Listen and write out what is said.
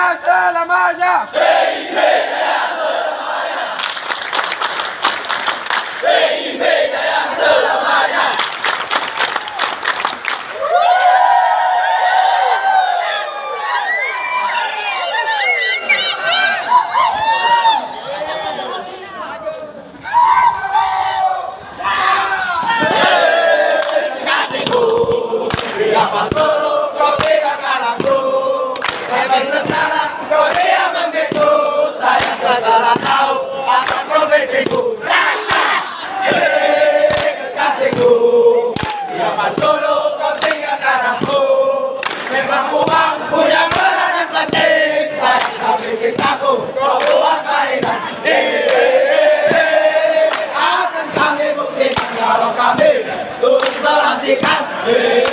jaya selamanya. PIB jaya selamanya. PIB jaya selamanya. Siapa suruh kau tidak kalamku? Hebat sekarang kau dia membisu. Saya sekarang tahu apa profesiku. Kekasihku, siapa suruh kau tinggalkan aku? Memang uangku yang berat dan penting. Saya tak bikin takut kau buat mainan. Akan kami buktikan kalau kami tulus dalam hati kami.